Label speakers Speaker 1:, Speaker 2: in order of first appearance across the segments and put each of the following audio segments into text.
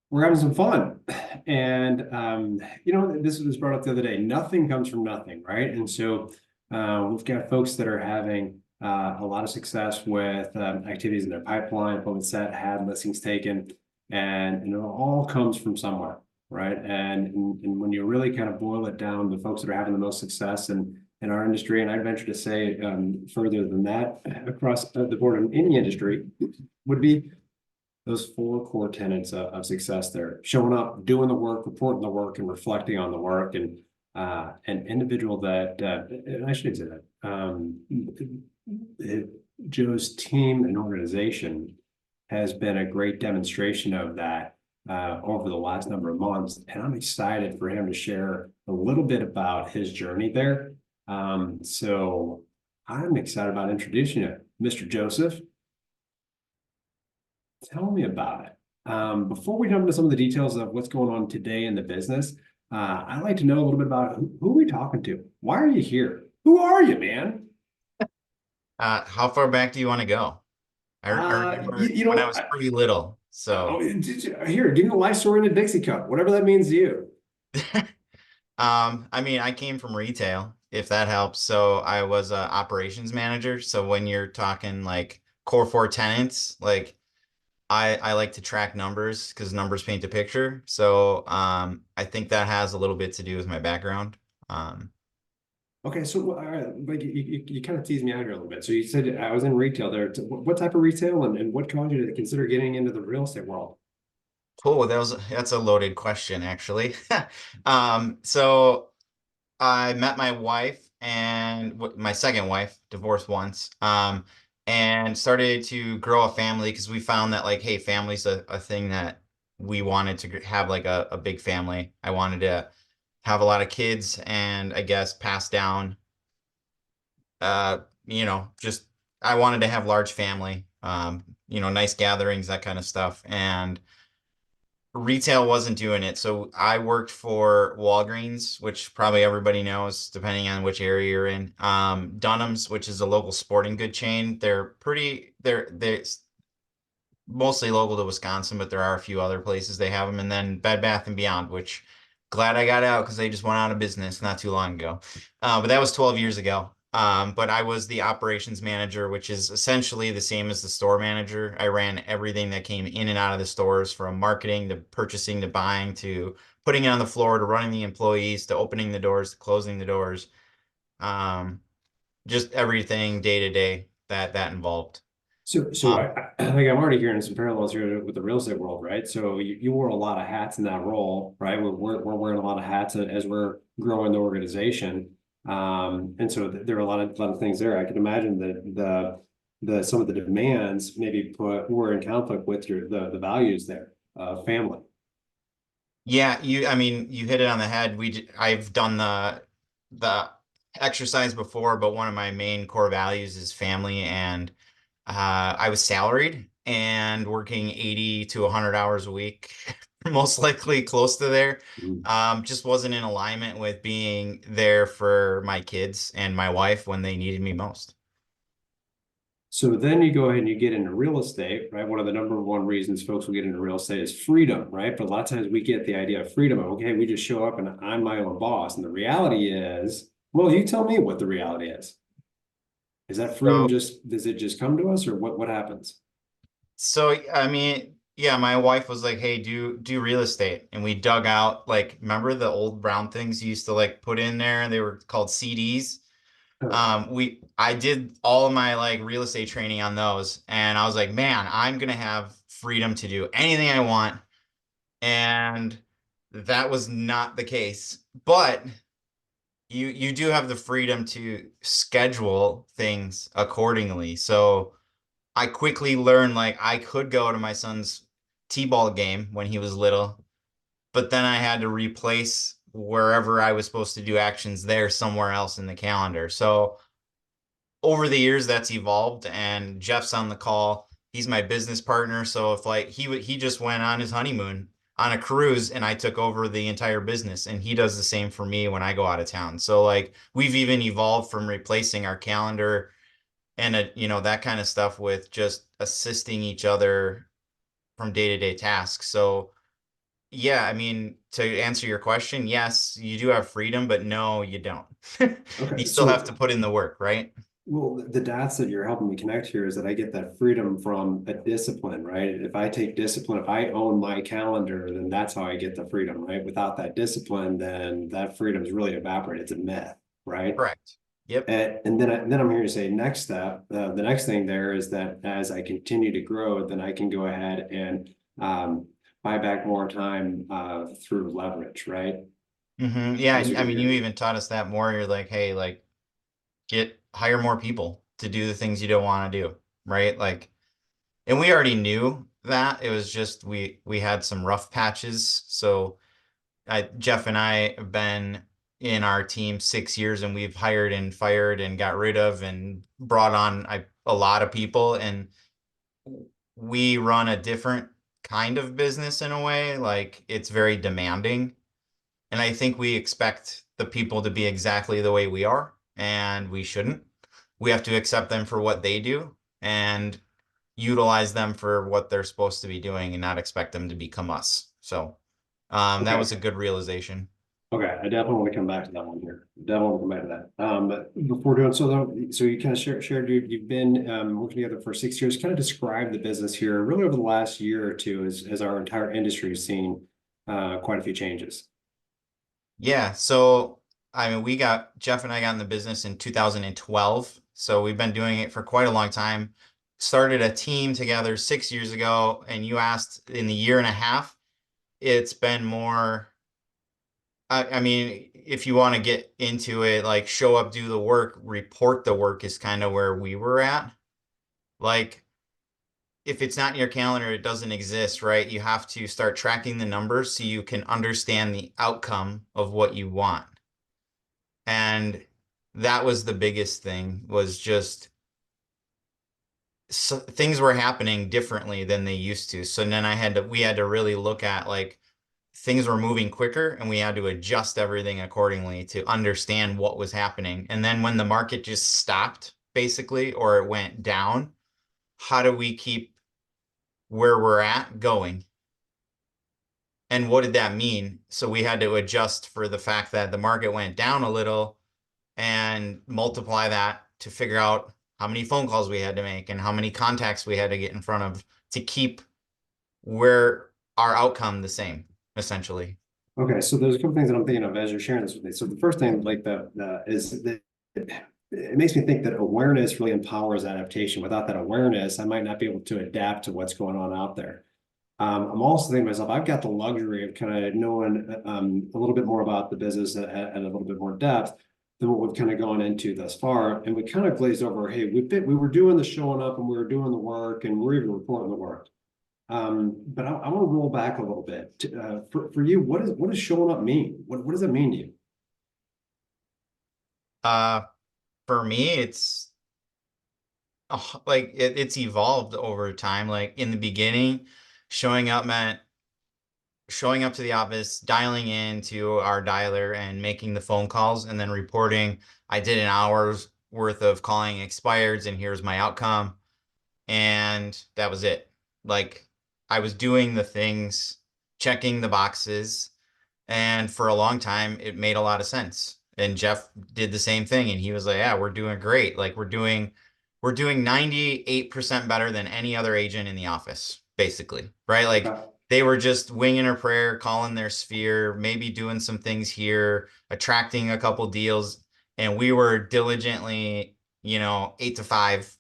Speaker 1: we're having some fun. And this was brought up the other day. Nothing comes from nothing, right? And so we've got folks that are having a lot of success with activities in their pipeline, appointments set, had listings taken, and it all comes from somewhere, right? And when you really kind of boil it down, the folks that are having the most success in our industry, and I'd venture to say further than that, across the board in any industry, would be those four core tenets of success there: showing up, doing the work, reporting the work, and reflecting on the work. And an individual that, and I should say that, Joe's team and organization has been a great demonstration of that over the last number of months. And I'm excited for him to share a little bit about his journey there. So I'm excited about introducing you, Mr. Joseph. Tell me about it. Before we jump into some of the details of what's going on today in the business, I'd like to know a little bit about who are we talking to? Why are you here? Who are you, man?
Speaker 2: How far back do you want to go? I remember when I was pretty little.
Speaker 1: Oh,
Speaker 2: So,
Speaker 1: here, give me the life story in a Dixie cup, whatever that means to you.
Speaker 2: I mean, I came from retail, if that helps. So I was a operations manager. So when you're talking like core four tenants, like I like to track numbers because numbers paint a picture. So I think that has a little bit to do with my background. Um,
Speaker 1: Okay, so like you kind of teased me out here a little bit. So you said I was in retail there. What type of retail and what caused you to consider getting into the real estate world?
Speaker 2: oh, that's a loaded question, actually. So I met my wife and my second wife, divorced once, and started to grow a family because we found that like, hey, family's a thing that we wanted to have like a big family. I wanted to have a lot of kids and I guess pass down, just I wanted to have large family, nice gatherings, that kind of stuff. And retail wasn't doing it. So I worked for Walgreens, which probably everybody knows, depending on which area you're in. Dunham's, which is a local sporting good chain. They're mostly local to Wisconsin, but there are a few other places they have them. And then Bed Bath and Beyond, which glad I got out because they just went out of business not too long ago. But that was 12 years ago. But I was the operations manager, which is essentially the same as the store manager. I ran everything that came in and out of the stores, from marketing to purchasing to buying to putting it on the floor to running the employees to opening the doors to closing the doors. Um, just everything day to day that involved.
Speaker 1: So
Speaker 2: Um,
Speaker 1: I think I'm already hearing some parallels here with the real estate world, right? So you wore a lot of hats in that role, right? We're wearing a lot of hats as we're growing the organization. And so there are a lot of things there. I can imagine that the some of the demands maybe were in conflict with the values there, family.
Speaker 2: Yeah, I mean, you hit it on the head. I've done the exercise before, but one of my main core values is family, and I was salaried and working 80 to 100 hours a week, most likely close to there.
Speaker 1: Mhm.
Speaker 2: Just wasn't in alignment with being there for my kids and my wife when they needed me most.
Speaker 1: So then you go ahead and you get into real estate, right? One of the number one reasons folks will get into real estate is freedom, right? But a lot of times we get the idea of freedom of, okay, we just show up and I'm my own boss. And the reality is, well, you tell me what the reality is. Is that freedom
Speaker 2: So
Speaker 1: does it just come to us or what happens?
Speaker 2: So I mean, yeah, my wife was like, "Hey, do real estate," and we dug out like, remember the old brown things you used to like put in there, and they were called CDs. I did all of my like real estate training on those, and I was like, man, I'm gonna have freedom to do anything I want, and that was not the case. But you do have the freedom to schedule things accordingly. So. I quickly learned like I could go to my son's t-ball game when he was little, but then I had to replace wherever I was supposed to do actions there somewhere else in the calendar. So over the years that's evolved, and Jeff's on the call. He's my business partner, so if like he just went on his honeymoon on a cruise and I took over the entire business, and he does the same for me when I go out of town. So like we've even evolved from replacing our calendar and that kind of stuff with just assisting each other from day-to-day tasks. So yeah, I mean, to answer your question, yes, you do have freedom, but no, you don't. You
Speaker 1: Okay,
Speaker 2: still have
Speaker 1: so
Speaker 2: to put in the work, right?
Speaker 1: well, the dots that you're helping me connect here is that I get that freedom from a discipline, right? If I take discipline, if I own my calendar, then that's how I get the freedom, right? Without that discipline, then that freedom is really evaporated. It's a myth, right?
Speaker 2: Correct. Yep.
Speaker 1: And then I'm here to say next step. The next thing there is that as I continue to grow, then I can go ahead and buy back more time through leverage, right?
Speaker 2: Yeah,
Speaker 1: As we
Speaker 2: I
Speaker 1: go
Speaker 2: mean, you
Speaker 1: here.
Speaker 2: even taught us that more. You're like, hey, like hire more people to do the things you don't want to do, right? Like, and we already knew that. It was just we had some rough patches. So Jeff and I have been in our team 6 years, and we've hired and fired and got rid of and brought on a lot of people, and we run a different kind of business in a way. Like it's very demanding. And I think we expect the people to be exactly the way we are, and we shouldn't. We have to accept them for what they do and utilize them for what they're supposed to be doing and not expect them to become us. So that was
Speaker 1: Okay.
Speaker 2: a good realization.
Speaker 1: Okay, I definitely want to come back to that one here. Definitely want to come back to that. But before doing so, though, so you kind of shared you've been working together for 6 years. Kind of describe the business here, really over the last year or two, as our entire industry has seen quite a few changes.
Speaker 2: Yeah. So, I mean, Jeff and I got in the business in 2012. So we've been doing it for quite a long time. Started a team together 6 years ago. And you asked in the year and a half, it's been more. I mean, if you want to get into it, like show up, do the work, report the work is kind of where we were at. Like, if it's not in your calendar, it doesn't exist, right? You have to start tracking the numbers so you can understand the outcome of what you want. And that was the biggest thing, was just things were happening differently than they used to. So then we had to really look at like things were moving quicker, and we had to adjust everything accordingly to understand what was happening. And then when the market just stopped basically, or it went down, how do we keep where we're at going? And what did that mean? So we had to adjust for the fact that the market went down a little and multiply that to figure out how many phone calls we had to make and how many contacts we had to get in front of to keep where our outcome the same, essentially.
Speaker 1: Okay, so there's a couple things that I'm thinking of as you're sharing this with me. So the first thing, like is that it makes me think that awareness really empowers adaptation. Without that awareness, I might not be able to adapt to what's going on out there. I'm also thinking to myself, I've got the luxury of kind of knowing a little bit more about the business at a little bit more depth than what we've kind of gone into thus far. And we kind of glazed over, hey, we were doing the showing up and we were doing the work and we're even reporting the work. But I want to roll back a little bit. For you, what does showing up mean? What does it mean to you?
Speaker 2: Uh, for me, like it's evolved over time. Like in the beginning, showing up meant showing up to the office, dialing into our dialer and making the phone calls, and then reporting I did an hour's worth of calling expireds and here's my outcome. And that was it. Like I was doing the things, checking the boxes, and for a long time it made a lot of sense. And Jeff did the same thing, and he was like, "Yeah, we're doing great. Like we're doing 98% better than any other agent in the office, basically." Right? Like
Speaker 1: Okay.
Speaker 2: they were just winging a prayer, calling their sphere, maybe doing some things here, attracting a couple deals, and we were diligently, 8 to 5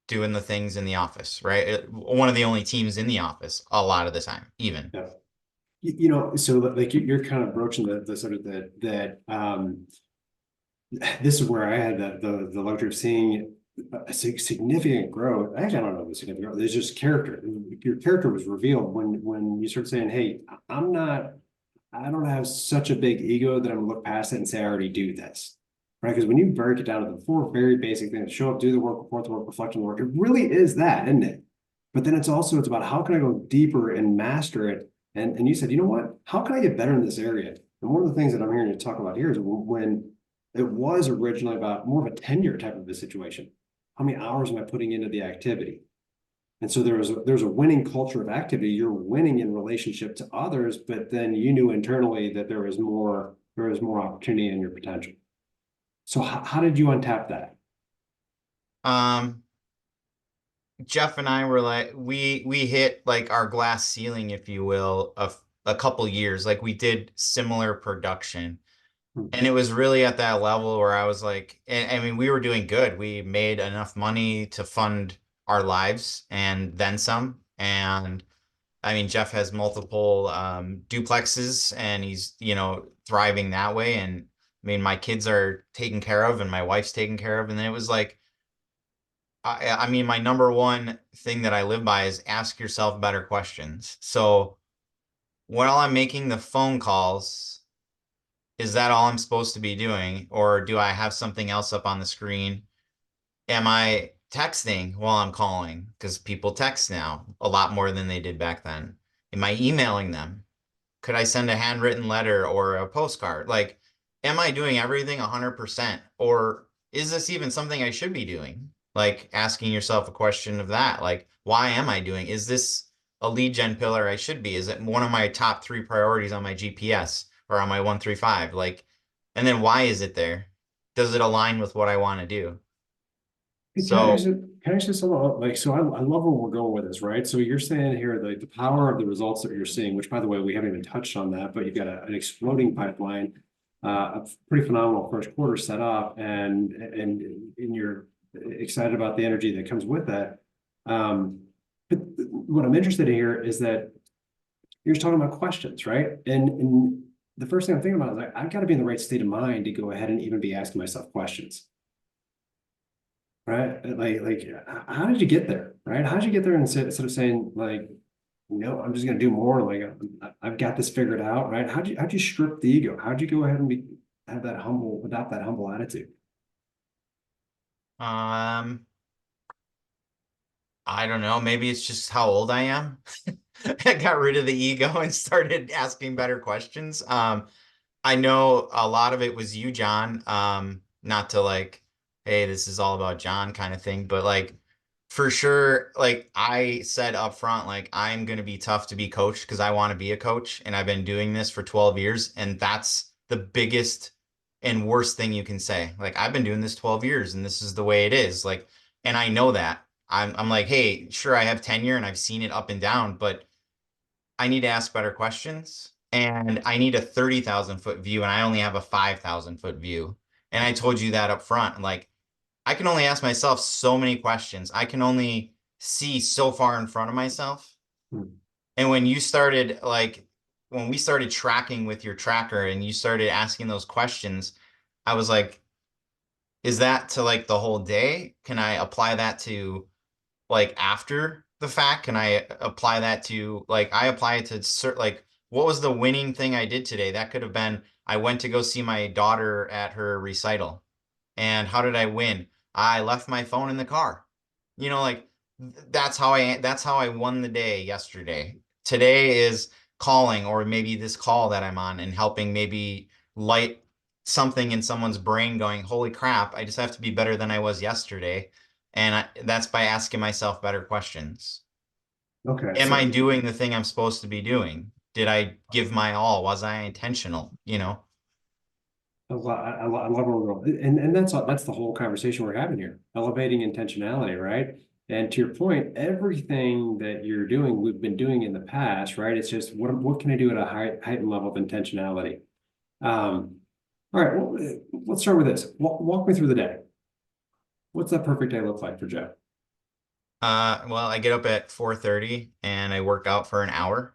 Speaker 2: doing the things in the office, right? One of the only teams in the office a lot of the time, even.
Speaker 1: Yeah. So like you're kind of broaching the sort of this is where I had the luxury of seeing a significant growth. Actually, I don't know if it's significant growth. There's just character. Your character was revealed when you start saying, "Hey, I'm not. I don't have such a big ego that I'm gonna look past it and say I already do this." Right? Because when you break it down to the four very basic things: show up, do the work, report the work, reflect on the work. It really is that, isn't it? But then it's about how can I go deeper and master it. And you said, you know what? How can I get better in this area? And one of the things that I'm hearing you talk about here is when it was originally about more of a tenure type of a situation. How many hours am I putting into the activity? And so there's a winning culture of activity. You're winning in relationship to others, but then you knew internally that there was more opportunity in your potential. So how did you untap that?
Speaker 2: Um, Jeff and I were like, we hit like our glass ceiling, if you will, of a couple years. Like we did similar production.
Speaker 1: Hmm.
Speaker 2: And it was really at that level where I was like, I mean, we were doing good. We made enough money to fund our lives and then some. And I mean, Jeff has multiple duplexes and he's, thriving that way. And I mean, my kids are taken care of and my wife's taken care of. And then it was like, I mean, my number one thing that I live by is ask yourself better questions. So while I'm making the phone calls, is that all I'm supposed to be doing? Or do I have something else up on the screen? Am I texting while I'm calling? Because people text now a lot more than they did back then. Am I emailing them? Could I send a handwritten letter or a postcard? Like, am I doing everything 100%? Or is this even something I should be doing? Like asking yourself a question of that. Like, why am I doing? Is this a lead gen pillar I should be? Is it one of my top three priorities on my GPS or on my 135? Like, and then why is it there? Does it align with what I want to do?
Speaker 1: Can I ask
Speaker 2: So,
Speaker 1: you, can I ask you something like, so I love where we're going with this, right? So you're saying here, the power of the results that you're seeing, which by the way, we haven't even touched on that, but you've got an exploding pipeline, a pretty phenomenal first quarter set up and you're excited about the energy that comes with that. But what I'm interested in here is that you're just talking about questions, right? And the first thing I'm thinking about is like, I've got to be in the right state of mind to go ahead and even be asking myself questions. Right? How did you get there? Right? How did you get there instead of saying like, no, I'm just going to do more. Like I've got this figured out. Right? How'd you strip the ego? How'd you go ahead and adopt that humble attitude?
Speaker 2: um, I don't know. Maybe it's just how old I am. I got rid of the ego and started asking better questions. I know a lot of it was you, John. Not to like, hey, this is all about John kind of thing, but like for sure, like I said up front, like I'm gonna be tough to be coached because I want to be a coach and I've been doing this for 12 years, and that's the biggest and worst thing you can say. Like I've been doing this 12 years and this is the way it is. Like, and I know that. I'm like, hey, sure, I have tenure and I've seen it up and down, but I need to ask better questions and I need a 30,000 foot view and I only have a 5,000 foot view. And I told you that up front. Like I can only ask myself so many questions. I can only see so far in front of myself.
Speaker 1: Hmm.
Speaker 2: And when you started like when we started tracking with your tracker and you started asking those questions, I was like, is that to like the whole day? Can I apply that to like after the fact? Can I apply that to like I apply it to like what was the winning thing I did today? That could have been I went to go see my daughter at her recital. And how did I win? I left my phone in the car. Like that's how I won the day yesterday. Today is calling or maybe this call that I'm on and helping maybe light something in someone's brain going, holy crap, I just have to be better than I was yesterday. And that's by asking myself better questions.
Speaker 1: Okay,
Speaker 2: Am
Speaker 1: so
Speaker 2: I doing the thing I'm supposed to be doing? Did I give my all? Was I intentional?
Speaker 1: I love where we're going, and that's the whole conversation we're having here, elevating intentionality, right? And to your point, everything that you're doing, we've been doing in the past, right? It's just what can I do at a heightened level of intentionality? All right, well, let's start with this. Walk me through the day. What's that perfect day look like for Jeff?
Speaker 2: Well, I get up at 4:30 and I work out for an hour.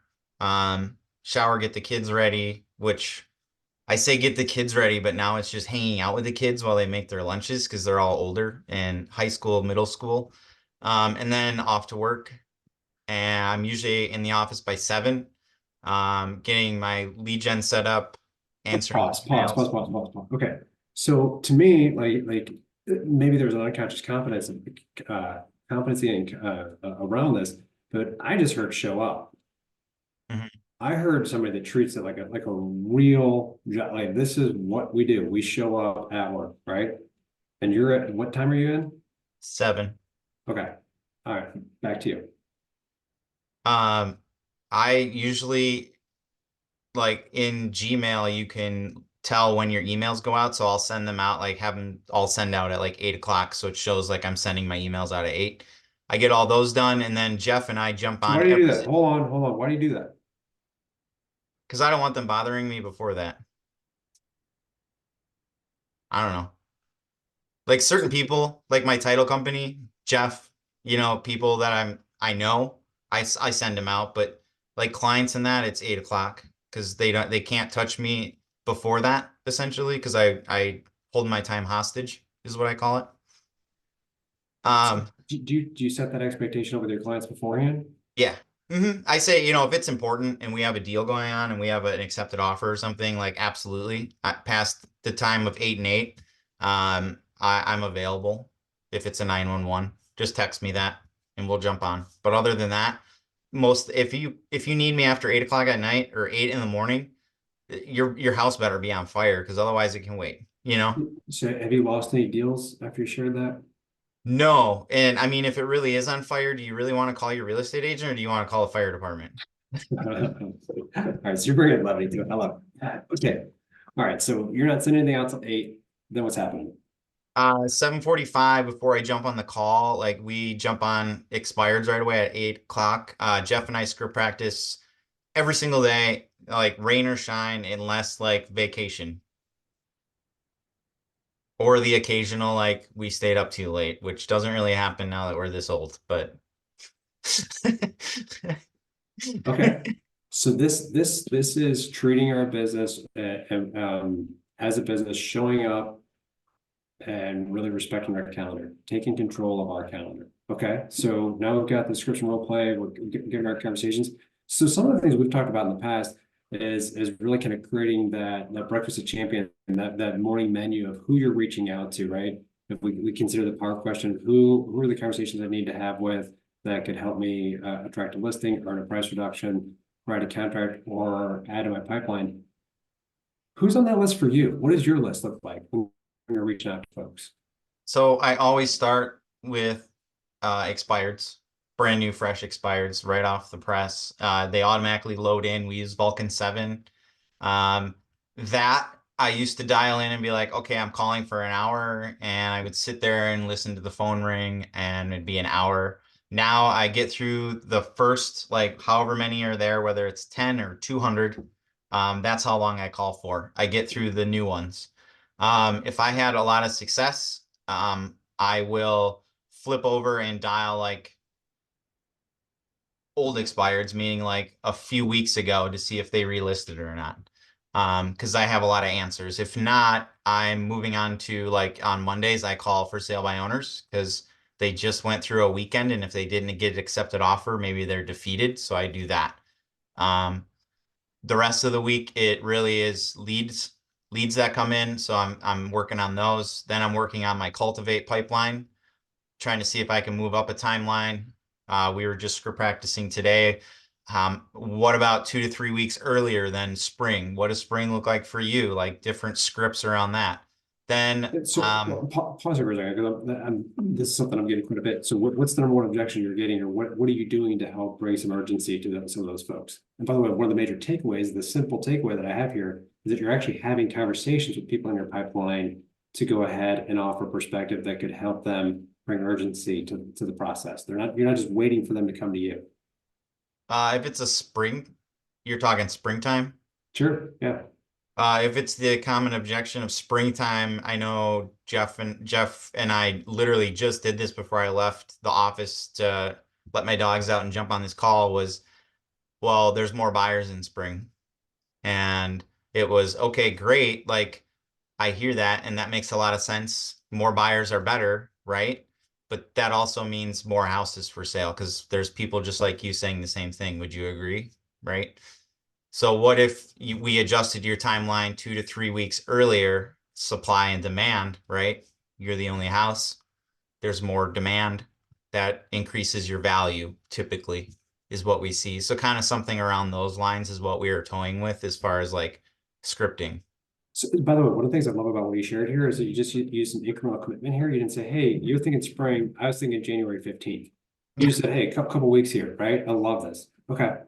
Speaker 2: Shower, get the kids ready, which I say get the kids ready, but now it's just hanging out with the kids while they make their lunches because they're all older in high school, middle school. And then off to work. And I'm usually in the office by 7, getting my lead gen set up, answering emails.
Speaker 1: Pause. Okay. So to me, maybe there's an unconscious competency around this, but I just heard show up.
Speaker 2: Mhm.
Speaker 1: I heard somebody that treats it like a real job. Like this is what we do. We show up at work, right? And you're at what time are you in?
Speaker 2: 7.
Speaker 1: Okay. All right, back to you.
Speaker 2: Um, I usually like in Gmail, you can tell when your emails go out. So I'll send them out, like have them all send out at like 8 o'clock. So it shows like I'm sending my emails out at 8. I get all those done, and then Jeff and I jump
Speaker 1: So why
Speaker 2: on
Speaker 1: do you do
Speaker 2: every
Speaker 1: that? Hold on. Why do you do that?
Speaker 2: because I don't want them bothering me before that. I don't know. Like certain
Speaker 1: So,
Speaker 2: people, like my title company, Jeff, people that I know, I send them out, but like clients and that, it's 8 o'clock because they can't touch me before that, essentially, because I hold my time hostage, is what I call it.
Speaker 1: so
Speaker 2: Um,
Speaker 1: do you set that expectation with your clients beforehand?
Speaker 2: yeah. I say, if it's important and we have a deal going on and we have an accepted offer or something, like absolutely. Past the time of 8 and 8, I'm available. If it's a 911, just text me that and we'll jump on. But other than that, most if you need me after 8 o'clock at night or 8 in the morning, your house better be on fire because otherwise it can wait, you know?
Speaker 1: So have you lost any deals after you shared that?
Speaker 2: No. And I mean, if it really is on fire, do you really want to call your real estate agent or do you want to call the fire department?
Speaker 1: All right, so you're bringing levity to it. I love it. Okay. All right, so you're not sending anything out till 8. Then what's happening?
Speaker 2: 7:45 before I jump on the call, like we jump on expireds right away at 8 o'clock. Jeff and I script practice every single day, like rain or shine, unless like vacation or the occasional like we stayed up too late, which doesn't really happen now that we're this old, but
Speaker 1: Okay. So this is treating our business as a business, showing up and really respecting our calendar, taking control of our calendar. Okay. So now we've got the description role play, we're getting our conversations. So some of the things we've talked about in the past is really kind of creating that breakfast of champions, that morning menu of who you're reaching out to, right? If we consider the power question, who are the conversations I need to have with that could help me attract a listing, earn a price reduction, write a contract, or add to my pipeline. Who's on that list for you? What does your list look like when you're reaching out to folks?
Speaker 2: So I always start with expireds, brand new, fresh expireds right off the press. They automatically load in. We use Vulcan 7. Um, that I used to dial in and be like, okay, I'm calling for an hour, and I would sit there and listen to the phone ring, and it'd be an hour. Now I get through the first, like, however many are there, whether it's 10 or 200. That's how long I call for. I get through the new ones. If I had a lot of success, I will flip over and dial like old expireds, meaning like a few weeks ago to see if they relisted or not. Because I have a lot of answers. If not, I'm moving on to like on Mondays, I call for sale by owners because they just went through a weekend. And if they didn't get accepted offer, maybe they're defeated. So I do that. Um, the rest of the week, it really is leads that come in. So I'm working on those. Then I'm working on my cultivate pipeline, trying to see if I can move up a timeline. We were just script practicing today. What about 2 to 3 weeks earlier than spring? What does spring look like for you? Like different scripts around that. Then,
Speaker 1: So well, pause here for a second, because this is something I'm getting quite a bit. So what's the number one objection you're getting, or what are you doing to help bring some urgency to some of those folks? And by the way, one of the major takeaways, the simple takeaway that I have here is that you're actually having conversations with people in your pipeline to go ahead and offer perspective that could help them bring urgency to the process. You're not just waiting for them to come to you.
Speaker 2: if it's a spring, you're talking springtime.
Speaker 1: Sure. Yeah.
Speaker 2: If it's the common objection of springtime, I know Jeff and I literally just did this before I left the office to let my dogs out and jump on this call was, well, there's more buyers in spring. And it was, okay, great. Like I hear that and that makes a lot of sense. More buyers are better, right? But that also means more houses for sale because there's people just like you saying the same thing. Would you agree? Right? So what if we adjusted your timeline 2 to 3 weeks earlier, supply and demand, right? You're the only house. There's more demand that increases your value typically is what we see. So kind of something around those lines is what we are toying with as far as like scripting.
Speaker 1: So, by the way, one of the things I love about what you shared here is that you just used some incremental commitment here. You didn't say, "Hey, you're thinking spring. I was thinking January 15th." You just said, hey, a couple weeks here, right? I love this. Okay. All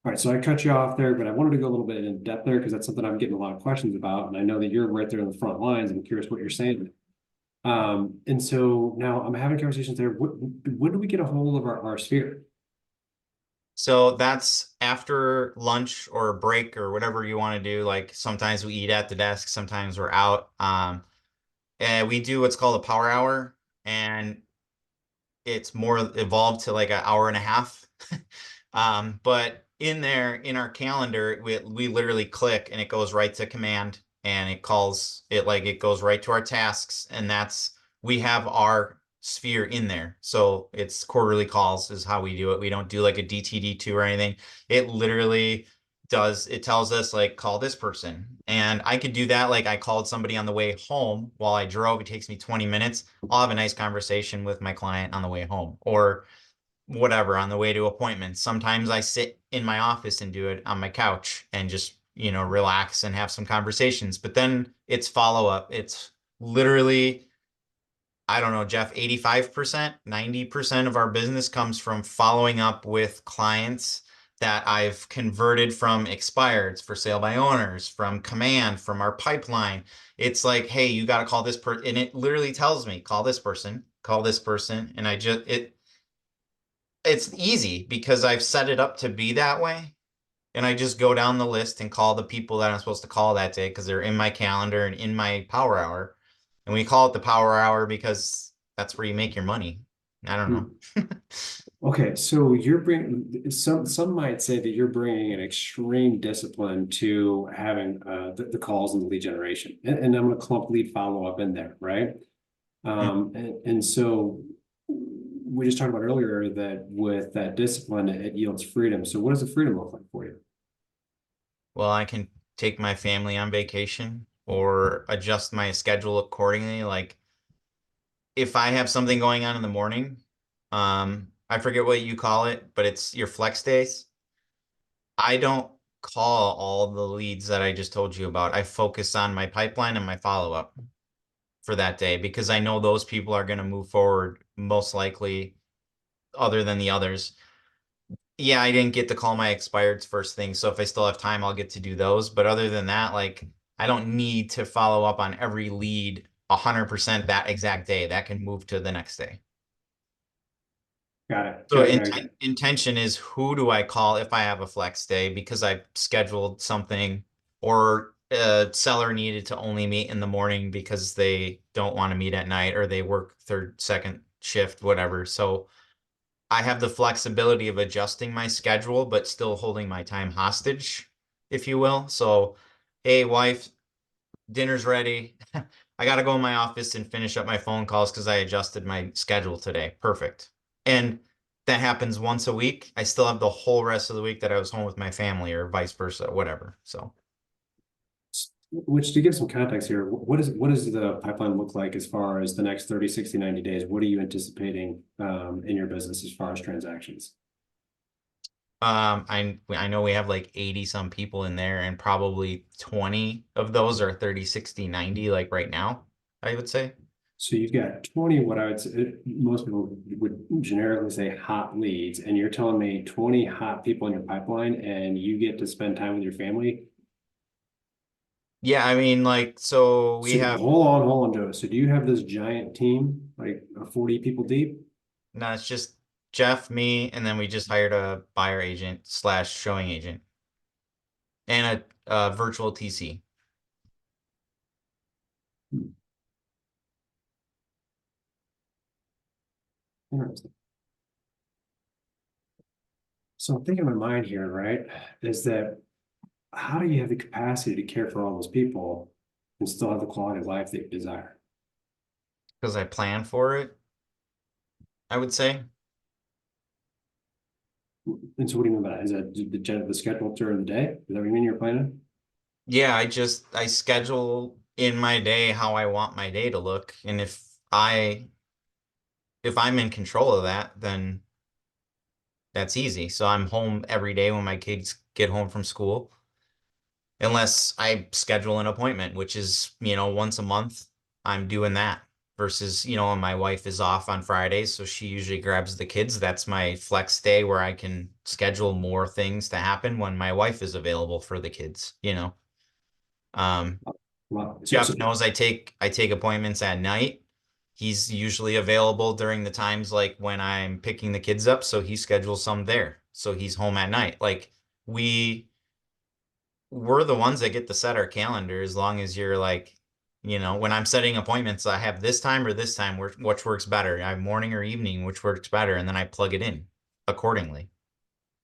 Speaker 1: right. So I cut you off there, but I wanted to go a little bit in depth there because that's something I'm getting a lot of questions about. And I know that you're right there in the front lines. I'm curious what you're saying. And so now I'm having conversations there. When do we get a hold of our sphere?
Speaker 2: So that's after lunch or break or whatever you want to do. Like sometimes we eat at the desk, sometimes we're out. And we do what's called a power hour, and it's more evolved to like an hour and a half. But in there, in our calendar, we literally click and it goes right to command and it calls it, like it goes right to our tasks. And we have our sphere in there. So it's quarterly calls is how we do it. We don't do like a DTD2 or anything. It literally it tells us like call this person. And I could do that. Like I called somebody on the way home while I drove. It takes me 20 minutes. I'll have a nice conversation with my client on the way home or whatever on the way to appointments. Sometimes I sit in my office and do it on my couch and just, relax and have some conversations. But then it's follow up. It's literally, I don't know, Jeff, 85%, 90% of our business comes from following up with clients that I've converted from expireds for sale by owners, from command, from our pipeline. It's like, hey, you got to call this person. And it literally tells me, call this person, call this person. And it's easy because I've set it up to be that way. And I just go down the list and call the people that I'm supposed to call that day because they're in my calendar and in my power hour. And we call it the power hour because that's where you make your money. I don't know.
Speaker 1: Hmm. Okay, so you're bringing some might say that you're bringing an extreme discipline to having the calls and the lead generation, and I'm going to clump lead follow up in there, right? And so we just talked about earlier that with that discipline, it yields freedom. So what does the freedom look like for you?
Speaker 2: Well, I can take my family on vacation or adjust my schedule accordingly. Like if I have something going on in the morning, I forget what you call it, but it's your flex days. I don't call all the leads that I just told you about. I focus on my pipeline and my follow-up for that day because I know those people are going to move forward most likely other than the others. Yeah, I didn't get to call my expireds first thing, so if I still have time, I'll get to do those. But other than that, like I don't need to follow up on every lead 100% that exact day. That can move to the next day.
Speaker 1: Got it.
Speaker 2: So
Speaker 1: Got it. Got it. Got it.
Speaker 2: intention is who do I call if I have a flex day because I scheduled something or a seller needed to only meet in the morning because they don't want to meet at night or they work third, second shift, whatever. So I have the flexibility of adjusting my schedule, but still holding my time hostage, if you will. So, hey, wife, dinner's ready. I got to go in my office and finish up my phone calls because I adjusted my schedule today. Perfect. And that happens once a week. I still have the whole rest of the week that I was home with my family or vice versa, whatever. So,
Speaker 1: Which to give some context here, what does the pipeline look like as far as the next 30, 60, 90 days? What are you anticipating in your business as far as transactions?
Speaker 2: I know we have like 80 some people in there and probably 20 of those are 30, 60, 90 like right now, I would say.
Speaker 1: So you've got 20, what I would say, most people would generically say hot leads, and you're telling me 20 hot people in your pipeline and you get to spend time with your family.
Speaker 2: Yeah, I mean, like, so we
Speaker 1: So
Speaker 2: have,
Speaker 1: hold on, Joe. So do you have this giant team, like 40 people deep?
Speaker 2: no, it's just Jeff, me, and then we just hired a buyer agent slash showing agent and a virtual TC.
Speaker 1: Hmm, interesting. So I'm thinking in my mind here, right, is that how do you have the capacity to care for all those people and still have the quality of life that you desire?
Speaker 2: Because I plan for it, I would say.
Speaker 1: And so what do you mean by that? Is that the schedule during the day? Is that what you mean you're planning?
Speaker 2: Yeah, I schedule in my day how I want my day to look. And if I'm in control of that, then that's easy. So I'm home every day when my kids get home from school, unless I schedule an appointment, which is, once a month, I'm doing that. versus, when my wife is off on Fridays, so she usually grabs the kids. That's my flex day where I can schedule more things to happen when my wife is available for the kids. Um,
Speaker 1: Well,
Speaker 2: Jeff knows I take appointments at night. He's usually available during the times like when I'm picking the kids up, so he schedules some there. So he's home at night. Like we we're the ones that get to set our calendar as long as you're like, when I'm setting appointments, I have this time or this time, which works better. I have morning or evening, which works better, and then I plug it in accordingly.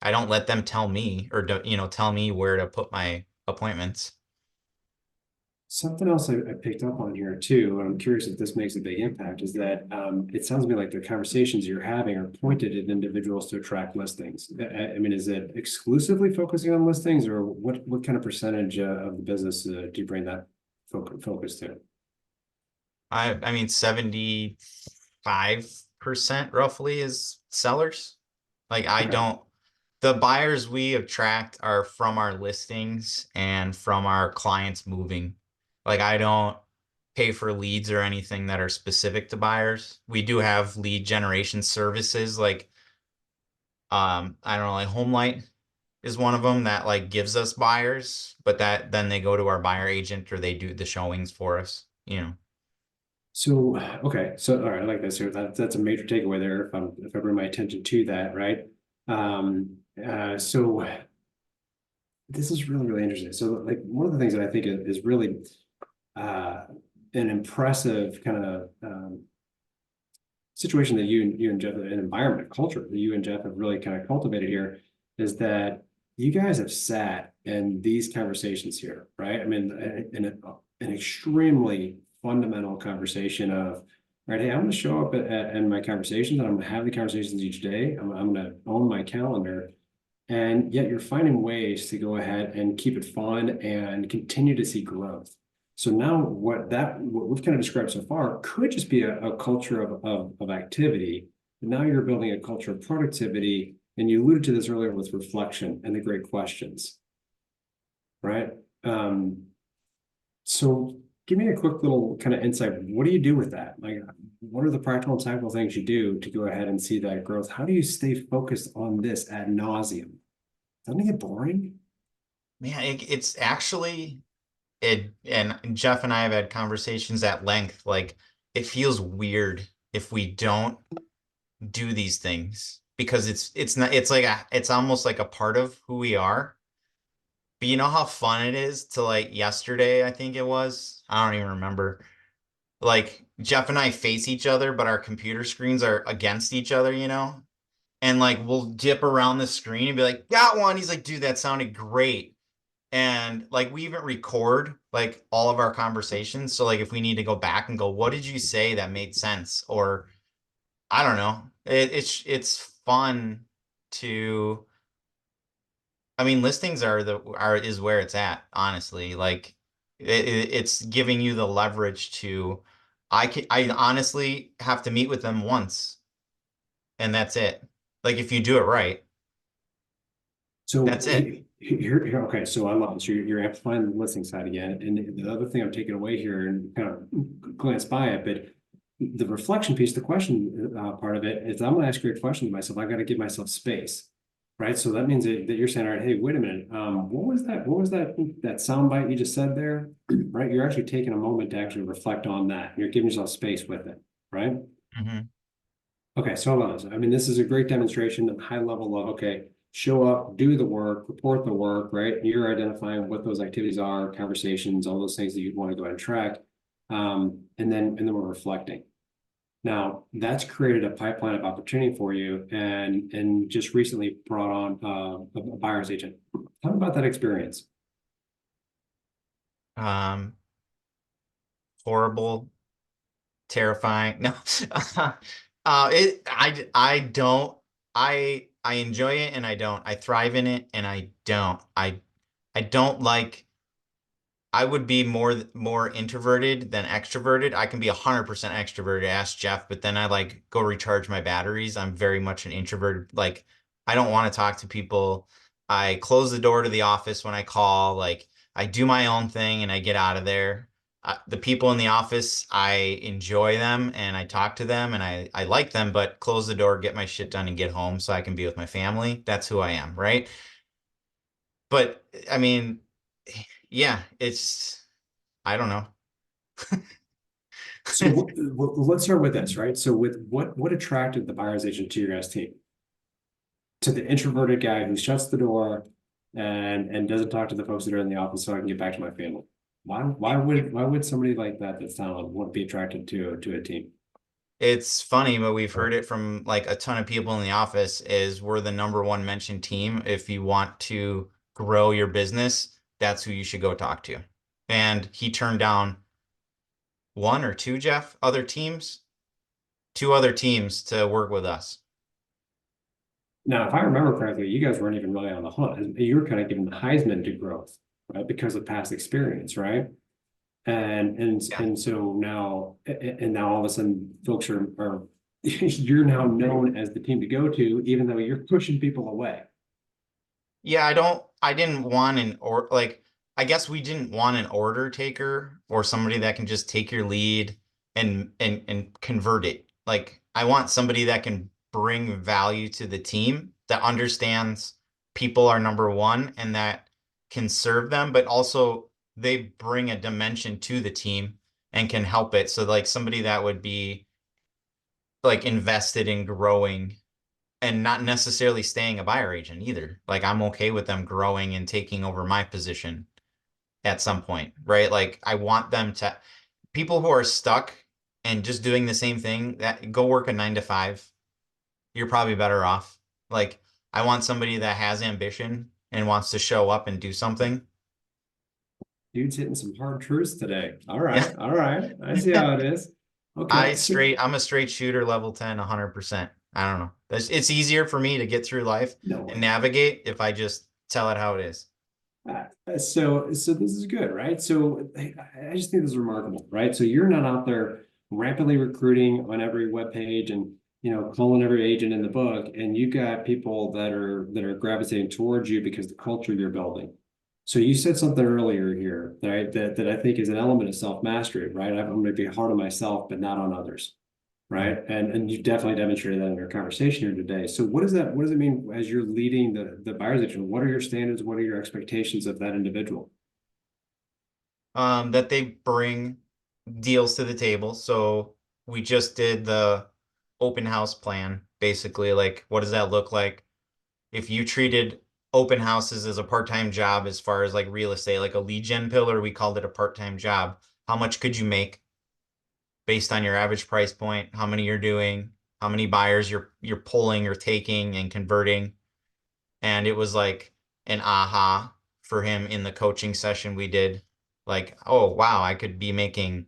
Speaker 2: I don't let them tell me or tell me where to put my appointments.
Speaker 1: something else I picked up on here too, and I'm curious if this makes a big impact, is that it sounds to me like the conversations you're having are pointed at individuals to attract listings. I mean, is it exclusively focusing on listings, or what kind of percentage of the business do you bring that focus to?
Speaker 2: I mean 75% roughly is sellers. Like I
Speaker 1: Okay.
Speaker 2: don't the buyers we attract are from our listings and from our clients moving. Like I don't pay for leads or anything that are specific to buyers. We do have lead generation services like I don't know, like Homelight is one of them that like gives us buyers, but that then they go to our buyer agent or they do the showings for us.
Speaker 1: So, okay, so all right, I like this here. That's a major takeaway there. If I bring my attention to that, right? So this is really interesting. So, like one of the things that I think is really uh, an impressive kind of situation that you and Jeff, an environment, culture that you and Jeff have really kind of cultivated here, is that you guys have sat in these conversations here, right? I mean, an extremely fundamental conversation of, right, hey, I'm going to show up in my conversations and I'm going to have the conversations each day. I'm going to own my calendar. And yet you're finding ways to go ahead and keep it fun and continue to see growth. So now what we've kind of described so far could just be a culture of activity. But now you're building a culture of productivity. And you alluded to this earlier with reflection and the great questions, right? Um, so give me a quick little kind of insight. What do you do with that? Like, what are the practical and tactical things you do to go ahead and see that growth? How do you stay focused on this ad nauseum? Doesn't it get boring?
Speaker 2: Man, it's actually it, and Jeff and I have had conversations at length. Like, it feels weird if we don't do these things because it's not it's almost like a part of who we are. But you know how fun it is to like yesterday, I think it was. I don't even remember. Like Jeff and I face each other, but our computer screens are against each other. And like we'll dip around the screen and be like, got one. He's like, dude, that sounded great. And like we even record like all of our conversations. So like if we need to go back and go, what did you say that made sense? Or I don't know. It's fun to I mean listings is where it's at, honestly. Like it's giving you the leverage to I honestly have to meet with them once and that's it. Like if you do it right,
Speaker 1: So
Speaker 2: that's it.
Speaker 1: here, okay. So I love this. You're amplifying the listening side again. And the other thing I'm taking away here and kind of glance by it, but the reflection piece, the question part of it is I'm going to ask a great question to myself. I got to give myself space, right? So that means that you're saying, all right, hey, wait a minute. What was that? What was that sound bite you just said there? Right? You're actually taking a moment to actually reflect on that. You're giving yourself space with it, right?
Speaker 2: Mhm.
Speaker 1: Okay, so hold on. I mean, this is a great demonstration of high level of, okay, show up, do the work, report the work, right? You're identifying what those activities are, conversations, all those things that you'd want to go ahead and track. And then we're reflecting. Now, that's created a pipeline of opportunity for you and just recently brought on a buyer's agent. Tell me about that experience.
Speaker 2: Um, Horrible, terrifying. No. I don't I enjoy it and I don't. I thrive in it and I don't. I don't like I would be more introverted than extroverted. I can be 100% extroverted, ask Jeff, but then I like go recharge my batteries. I'm very much an introvert. Like I don't want to talk to people. I close the door to the office when I call. Like I do my own thing and I get out of there. The people in the office, I enjoy them and I talk to them and I like them, but close the door, get my shit done and get home so I can be with my family. That's who I am, right? But I mean, yeah, I don't know.
Speaker 1: So let's start with this, right? So with what attracted the buyer's agent to your guys' team? To the introverted guy who shuts the door and doesn't talk to the folks that are in the office so I can get back to my family. Why would somebody like that that's talented want to be attracted to a team?
Speaker 2: It's funny, but we've heard it from like a ton of people in the office is we're the number one mentioned team. If you want to grow your business, that's who you should go talk to. And he turned down one or two, Jeff, other teams, two other teams to work with us.
Speaker 1: Now, if I remember correctly, you guys weren't even really on the hunt. You were kind of giving the Heisman to growth, right? Because of past experience, right?
Speaker 2: Yeah.
Speaker 1: And so now and now all of a sudden folks are you're now known as the team to go to, even though you're pushing people away.
Speaker 2: Yeah, I didn't want or like, I guess we didn't want an order taker or somebody that can just take your lead and convert it. Like, I want somebody that can bring value to the team, that understands people are number one and that can serve them, but also they bring a dimension to the team and can help it. So like somebody that would be like invested in growing and not necessarily staying a buyer agent either. Like I'm okay with them growing and taking over my position at some point, right? Like I want them to people who are stuck and just doing the same thing that go work a 9 to 5, you're probably better off. Like I want somebody that has ambition and wants to show up and do something.
Speaker 1: Dude's hitting some hard truths today. All
Speaker 2: Yeah.
Speaker 1: right, all right. I see how it is. Okay, so
Speaker 2: I'm a straight shooter level 10, 100%. I don't know. It's easier for me to get through life and
Speaker 1: no.
Speaker 2: navigate if I just tell it how it is.
Speaker 1: So this is good, right? So I just think this is remarkable, right? So you're not out there rapidly recruiting on every web page and calling every agent in the book, and you got people that are gravitating towards you because the culture you're building. So you said something earlier here, right? That I think is an element of self-mastery, right? I'm going to be hard on myself, but not on others,
Speaker 2: Mhm.
Speaker 1: right? And you definitely demonstrated that in our conversation here today. So what does it mean as you're leading the buyer's agent? What are your standards? What are your expectations of that individual?
Speaker 2: That they bring deals to the table. So we just did the open house plan, basically. Like, what does that look like? If you treated open houses as a part-time job, as far as like real estate, like a lead gen pillar, we called it a part-time job. How much could you make based on your average price point? How many you're doing? How many buyers you're pulling or taking and converting? And it was like an aha for him in the coaching session we did. Like, oh wow, I could be making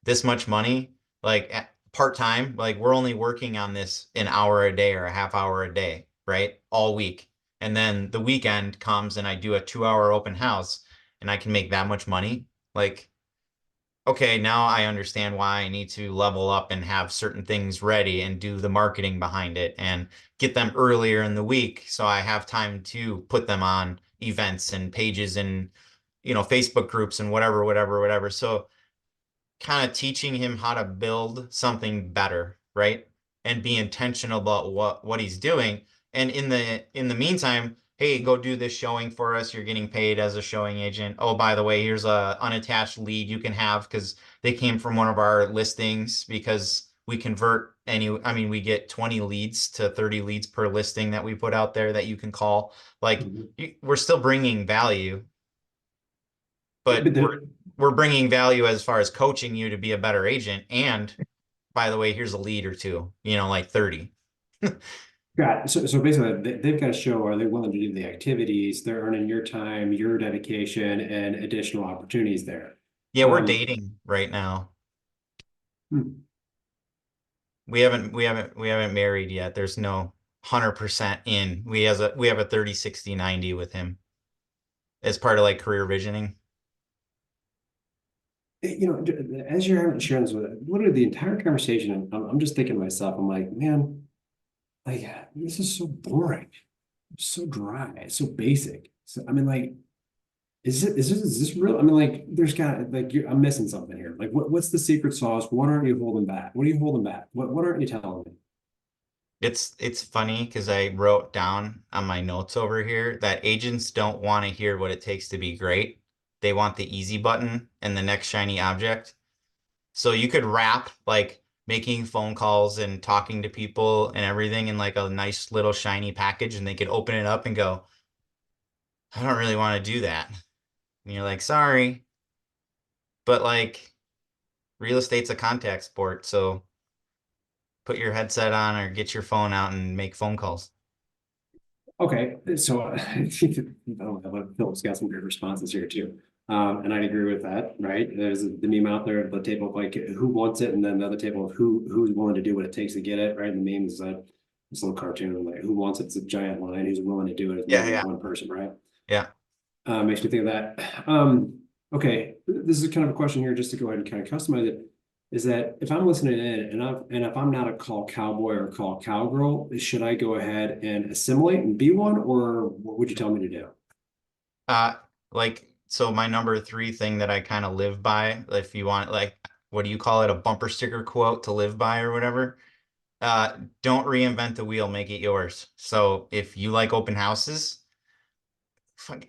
Speaker 2: this much money like part time. Like we're only working on this an hour a day or a half hour a day, right? All week. And then the weekend comes and I do a 2 hour open house and I can make that much money. Like okay, now I understand why I need to level up and have certain things ready and do the marketing behind it and get them earlier in the week so I have time to put them on events and pages and Facebook groups and whatever. So kind of teaching him how to build something better, right? And be intentional about what he's doing. And in the meantime, hey, go do this showing for us. You're getting paid as a showing agent. Oh, by the way, here's a unattached lead you can have because they came from one of our listings because we convert I mean, we get 20 leads to 30 leads per listing that we put out there that you can call. Like
Speaker 1: Mhm.
Speaker 2: we're still bringing value, but
Speaker 1: But the
Speaker 2: we're bringing value as far as coaching you to be a better agent. And by the way, here's a lead or two, like 30.
Speaker 1: got it. So basically they've got to show are they willing to do the activities, they're earning your time, your dedication, and additional opportunities there.
Speaker 2: Yeah, we're
Speaker 1: Um,
Speaker 2: dating right now.
Speaker 1: hmm.
Speaker 2: We haven't married yet. There's no 100% in. We have a 30, 60, 90 with him as part of like career visioning.
Speaker 1: As you're having sharing this with literally the entire conversation, I'm just thinking to myself, I'm like, man, like this is so boring, so dry, so basic. So I mean, like is this real? I mean, like, there's got like I'm missing something here. Like, what's the secret sauce? What aren't you holding back? What are you holding back? What aren't you telling me?
Speaker 2: It's funny because I wrote down on my notes over here that agents don't want to hear what it takes to be great. They want the easy button and the next shiny object. So you could wrap like making phone calls and talking to people and everything in like a nice little shiny package, and they could open it up and go, I don't really want to do that. And you're like, sorry, but like real estate's a contact sport, so put your headset on or get your phone out and make phone calls.
Speaker 1: Okay, so I think Philip's got some great responses here too. And I'd agree with that, right? There's the meme out there, the table of like who wants it, and then the other table of who's willing to do what it takes to get it, right? And the meme is this little cartoon like who wants it? It's a giant line. Who's willing to do it is
Speaker 2: Yeah,
Speaker 1: maybe
Speaker 2: yeah,
Speaker 1: one person, right?
Speaker 2: yeah.
Speaker 1: Makes me think of that. Okay, this is kind of a question here, just to go ahead and kind of customize it. Is that if I'm listening in and if I'm not a call cowboy or call cowgirl, should I go ahead and assimilate and be one, or what would you tell me to do?
Speaker 2: Uh, like, so my number three thing that I kind of live by, if you want, like, what do you call it? A bumper sticker quote to live by or whatever. Don't reinvent the wheel, make it yours. So if you like open houses,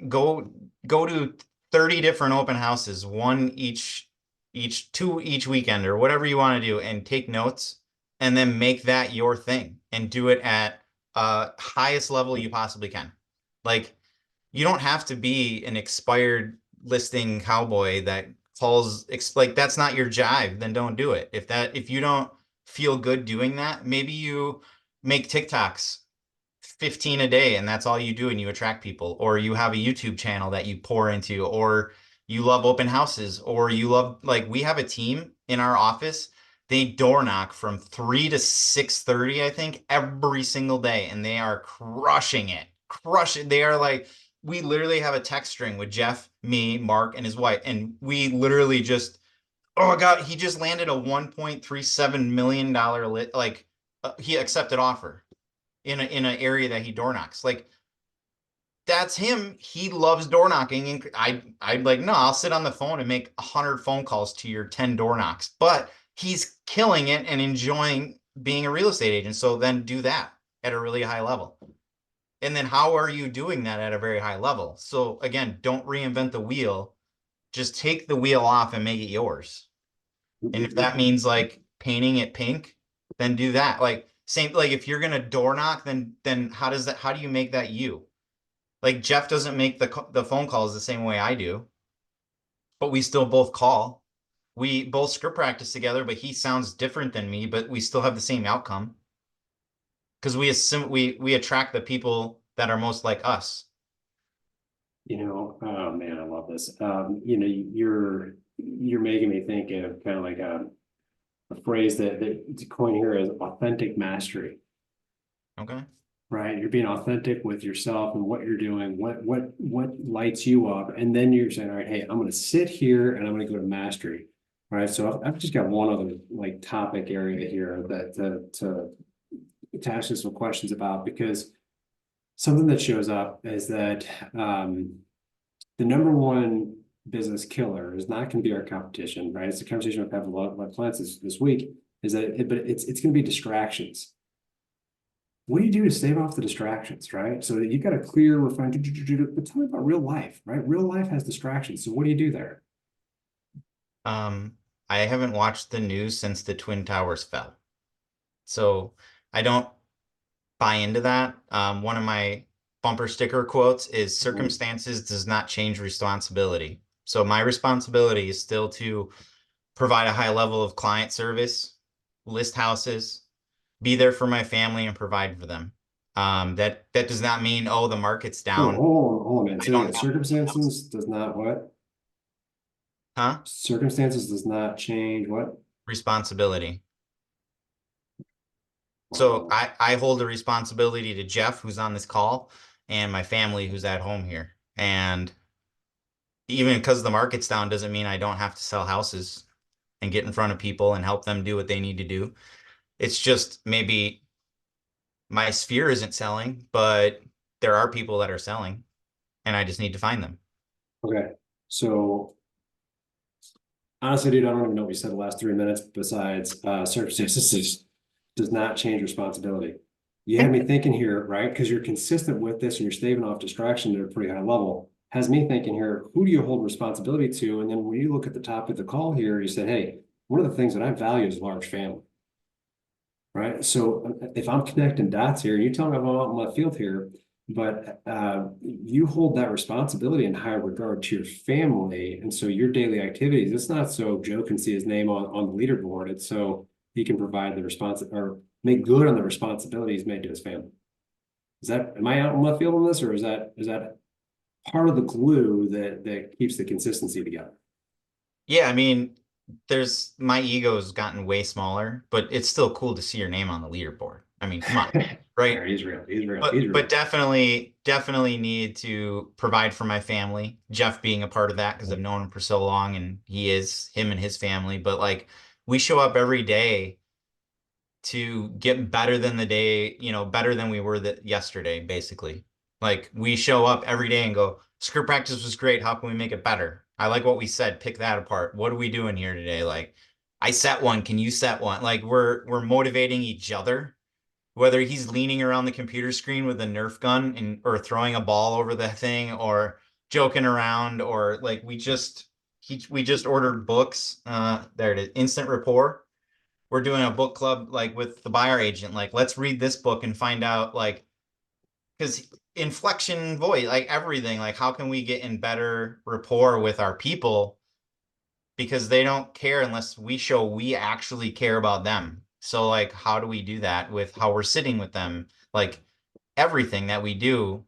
Speaker 2: go go to 30 different open houses, one two each weekend or whatever you want to do, and take notes and then make that your thing and do it at highest level you possibly can. Like you don't have to be an expired listing cowboy that calls like that's not your jive, then don't do it. If you don't feel good doing that, maybe you make TikToks 15 a day and that's all you do and you attract people, or you have a YouTube channel that you pour into, or you love open houses, or you love like we have a team in our office. They door knock from 3 to 6:30, I think, every single day, and they are crushing it. Crush it. They are like we literally have a text string with Jeff, me, Mark, and his wife, and we literally just oh God, he just landed a $1.37 million like he accepted offer in an area that he door knocks. Like that's him. He loves door knocking, and I'd like no, I'll sit on the phone and make 100 phone calls to your 10 door knocks. But he's killing it and enjoying being a real estate agent. So then do that at a really high level. And then how are you doing that at a very high level? So again, don't reinvent the wheel. Just take the wheel off and make it yours. And if that means like painting it pink, then do that. Like same like if you're gonna door knock, then how do you make that you? Like Jeff doesn't make the phone calls the same way I do, but we still both call. We both script practice together, but he sounds different than me, but we still have the same outcome because we attract the people that are most like us.
Speaker 1: Oh man, I love this. You're making me think of kind of like a phrase that to coin here is authentic mastery,
Speaker 2: Okay.
Speaker 1: right? You're being authentic with yourself and what you're doing, what lights you up, and then you're saying, all right, hey, I'm going to sit here and I'm going to go to mastery, right? So I've just got one other like topic area here that to ask you some questions about because something that shows up is that the number one business killer is not going to be our competition, right? It's a conversation I've had with a lot of my clients this week. Is that but it's going to be distractions. What do you do to stave off the distractions, right? So you got a clear, refined. But tell me about real life, right? Real life has distractions. So what do you do there?
Speaker 2: Um, I haven't watched the news since the Twin Towers fell. So I don't buy into that. One of my bumper sticker quotes is
Speaker 1: Mhm.
Speaker 2: circumstances does not change responsibility. So my responsibility is still to provide a high level of client service, list houses, be there for my family and provide for them. That does not mean, oh, the market's
Speaker 1: Oh,
Speaker 2: down.
Speaker 1: hold on, man.
Speaker 2: I
Speaker 1: Say that
Speaker 2: don't
Speaker 1: again.
Speaker 2: have to,
Speaker 1: Circumstances does not what?
Speaker 2: huh?
Speaker 1: Circumstances does not change what?
Speaker 2: Responsibility. So
Speaker 1: Wow.
Speaker 2: I hold a responsibility to Jeff, who's on this call, and my family who's at home here. And even because the market's down doesn't mean I don't have to sell houses and get in front of people and help them do what they need to do. It's just maybe my sphere isn't selling, but there are people that are selling and I just need to find them.
Speaker 1: Okay. So honestly, dude, I don't even know what you said the last 3 minutes besides circumstances does not change responsibility. You had me thinking here, right? Because you're consistent with this and you're staving off distraction at a pretty high level. Has me thinking here, who do you hold responsibility to? And then when you look at the top of the call here, you said, hey, one of the things that I value is large family, right? So if I'm connecting dots here, you tell me I'm out in left field here, but you hold that responsibility in high regard to your family. And so your daily activities, it's not so Joe can see his name on the leaderboard. It's so he can provide the response or make good on the responsibilities made to his family. Is that, am I out in left field on this, or is that part of the glue that keeps the consistency together?
Speaker 2: Yeah, I mean, there's my ego's gotten way smaller, but it's still cool to see your name on the leaderboard. I mean, come on,
Speaker 1: All right,
Speaker 2: right?
Speaker 1: he's real. He's real. He's
Speaker 2: But
Speaker 1: real.
Speaker 2: definitely need to provide for my family. Jeff being a part of that because I've known him for so long and he is him and his family. But like we show up every day to get better than the day, better than we were yesterday, basically. Like we show up every day and go, screw practice was great. How can we make it better? I like what we said. Pick that apart. What are we doing here today? Like I set one. Can you set one? Like we're motivating each other, whether he's leaning around the computer screen with a Nerf gun and or throwing a ball over the thing or joking around or like we just ordered books. There it is. Instant rapport. We're doing a book club like with the buyer agent. Like, let's read this book and find out like because inflection voice, like everything, like how can we get in better rapport with our people because they don't care unless we show we actually care about them. So like how do we do that with how we're sitting with them? Like everything that we do,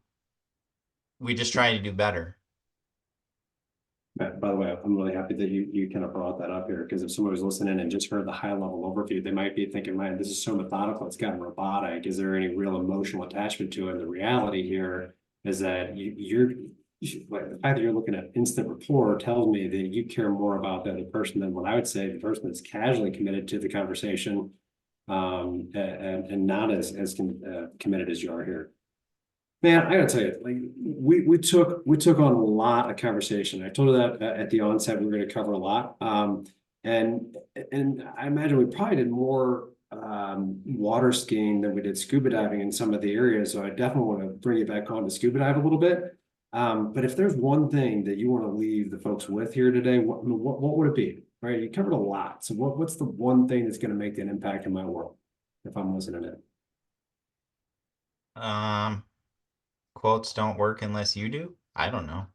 Speaker 2: we just try to do better.
Speaker 1: By the way, I'm really happy that you kind of brought that up here because if someone was listening and just heard the high level overview, they might be thinking, man, this is so methodical, it's gotten robotic. Is there any real emotional attachment to it? And the reality here is that like the fact that you're looking at instant rapport tells me that you care more about the other person than what I would say the person that's casually committed to the conversation and not as committed as you are here. Man, I gotta tell you, like we took on a lot of conversation. I told her that at the onset we were going to cover a lot, and and I imagine we probably did more water skiing than we did scuba diving in some of the areas. So I definitely want to bring you back on to scuba dive a little bit. But if there's one thing that you want to leave the folks with here today, what would it be? Right, you covered a lot. So what's the one thing that's going to make an impact in my world if I'm listening in?
Speaker 2: Um, Quotes don't work unless you do. I don't know.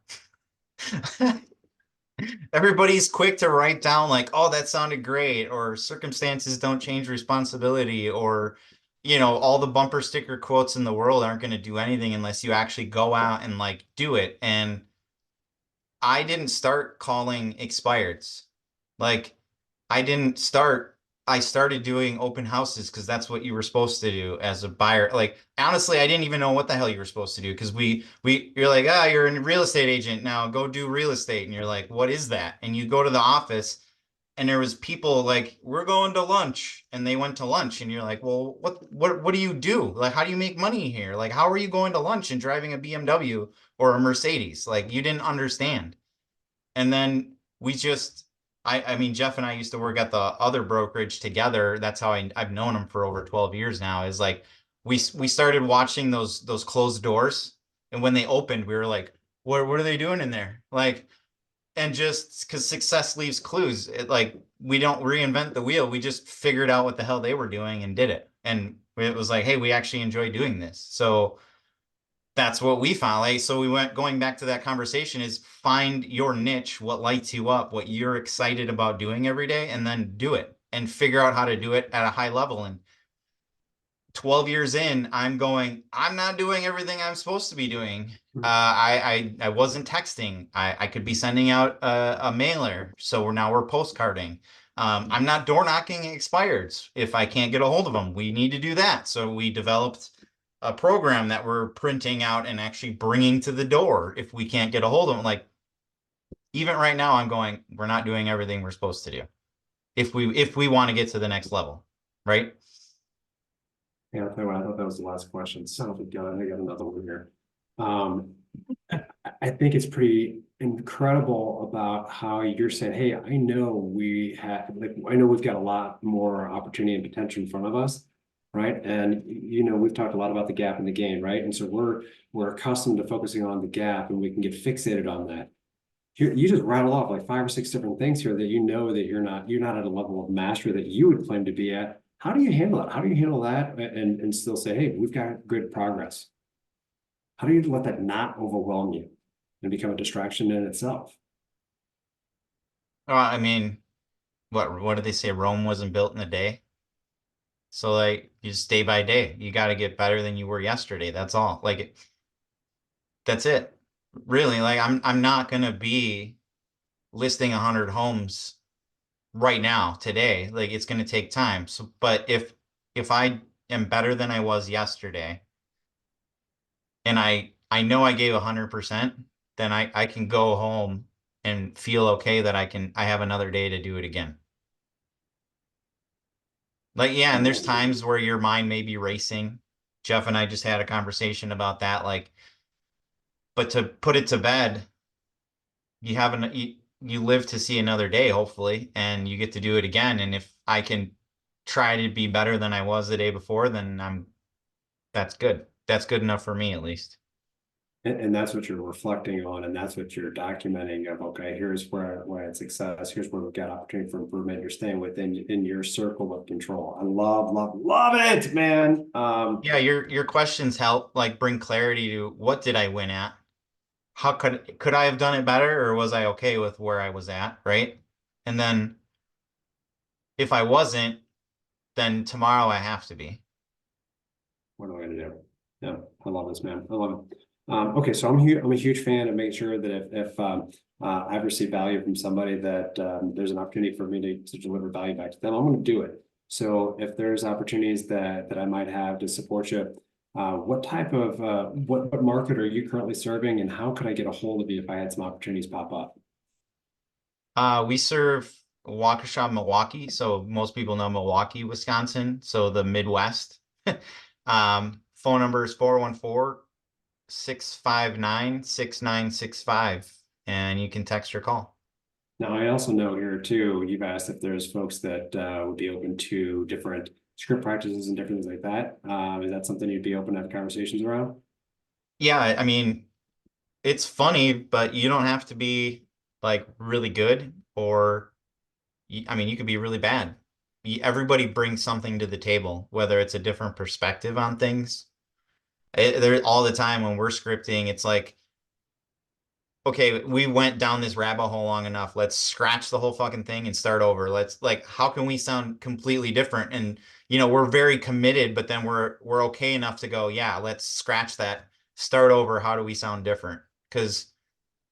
Speaker 2: Everybody's quick to write down like, oh, that sounded great, or circumstances don't change responsibility, or all the bumper sticker quotes in the world aren't going to do anything unless you actually go out and like do it. And I didn't start calling expireds. Like I didn't start, I started doing open houses because that's what you were supposed to do as a buyer. Like honestly, I didn't even know what the hell you were supposed to do because you're like, ah, you're a real estate agent now, go do real estate. And you're like, what is that? And you go to the office and there was people like, we're going to lunch, and they went to lunch and you're like, well, what do you do? Like, how do you make money here? Like, how are you going to lunch and driving a BMW or a Mercedes? Like, you didn't understand. And then we just, I mean, Jeff and I used to work at the other brokerage together. That's how I've known him for over 12 years now. Is like we started watching those closed doors, and when they opened, we were like, what are they doing in there? Like, and just because success leaves clues, like we don't reinvent the wheel. We just figured out what the hell they were doing and did it. And it was like, hey, we actually enjoy doing this. So that's what we found. Like, so we went going back to that conversation is find your niche, what lights you up, what you're excited about doing every day, and then do it and figure out how to do it at a high level. And 12 years in, I'm not doing everything I'm supposed to be doing. I wasn't texting. I could be sending out a mailer. So we're postcarding. I'm not door knocking expireds. If I can't get a hold of them, we need to do that. So we developed a program that we're printing out and actually bringing to the door if we can't get a hold of them. Like even right now, we're not doing everything we're supposed to do if we want to get to the next level, right?
Speaker 1: Yeah, I'll tell you what, I thought that was the last question. Son of a gun, I got another one here. Um, I think it's pretty incredible about how you're saying, hey, I know I know we've got a lot more opportunity and potential in front of us, right? And we've talked a lot about the gap in the game, right? And so we're accustomed to focusing on the gap, and we can get fixated on that. You just rattle off like 5 or 6 different things here that that you're not at a level of mastery that you would claim to be at. How do you handle it? How do you handle that and still say, hey, we've got good progress? How do you let that not overwhelm you and become a distraction in itself?
Speaker 2: I mean, what did they say? Rome wasn't built in a day. So like you just day by day, you got to get better than you were yesterday. That's all. Like that's it. Really, like I'm not gonna be listing 100 homes right now today. Like it's gonna take time. So, but if I am better than I was yesterday, and I know I gave 100%, then I can go home and feel okay that I have another day to do it again. Like, yeah, and there's times where your mind may be racing. Jeff and I just had a conversation about that. Like, but to put it to bed, you live to see another day, hopefully, and you get to do it again. And if I can try to be better than I was the day before, then that's good. That's good enough for me at least.
Speaker 1: And that's what you're reflecting on, and that's what you're documenting of, okay, here's where I had success, here's where we've got opportunity for improvement. You're staying within in your circle of control. I love it, man.
Speaker 2: Yeah, your questions help like bring clarity to what did I win at? How could I have done it better, or was I okay with where I was at, right? And then if I wasn't, then tomorrow I have to be.
Speaker 1: What am I gonna do? Yeah, I love this, man. I love it. Okay, so I'm a huge fan of making sure that if I've received value from somebody, that there's an opportunity for me to deliver value back to them, I'm going to do it. So if there's opportunities that I might have to support you, what type of what market are you currently serving, and how could I get a hold of you if I had some opportunities pop up?
Speaker 2: We serve Waukesha, Milwaukee, so most people know Milwaukee, Wisconsin, so the Midwest. Phone number is 414-659-6965, and you can text or call.
Speaker 1: Now, I also know here too, you've asked if there's folks that would be open to different script practices and different things like that. Is that something you'd be open to have conversations around?
Speaker 2: Yeah, I mean, it's funny, but you don't have to be like really good or I mean, you could be really bad. Everybody brings something to the table, whether it's a different perspective on things. There all the time when we're scripting, it's like, okay, we went down this rabbit hole long enough. Let's scratch the whole fucking thing and start over. Let's like, how can we sound completely different? And we're very committed, but then we're okay enough to go, yeah, let's scratch that, start over. How do we sound different? Because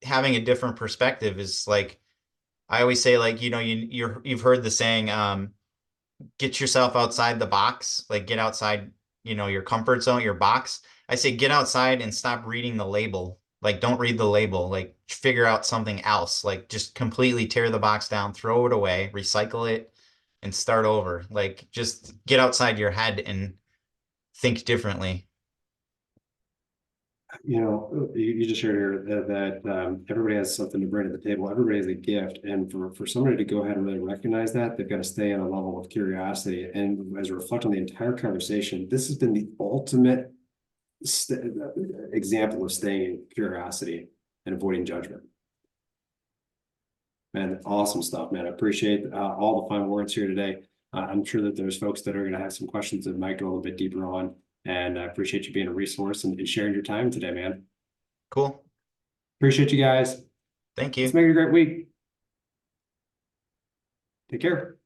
Speaker 2: having a different perspective is like, I always say, like, you've heard the saying, get yourself outside the box, like get outside, your comfort zone, your box. I say get outside and stop reading the label. Like don't read the label, like figure out something else. Like just completely tear the box down, throw it away, recycle it and start over. Like just get outside your head and think differently.
Speaker 1: You just shared here that everybody has something to bring to the table. Everybody has a gift, and for somebody to go ahead and really recognize that, they've got to stay in a level of curiosity. And as I reflect on the entire conversation, this has been the ultimate example of staying in curiosity and avoiding judgment. Man, awesome stuff, man. I appreciate all the fine words here today. I'm sure that there's folks that are going to have some questions that might go a little bit deeper on. And I appreciate you being a resource and sharing your time today, man.
Speaker 2: Cool.
Speaker 1: Appreciate you guys.
Speaker 2: Thank
Speaker 1: Let's
Speaker 2: you.
Speaker 1: make it a great week. Take care.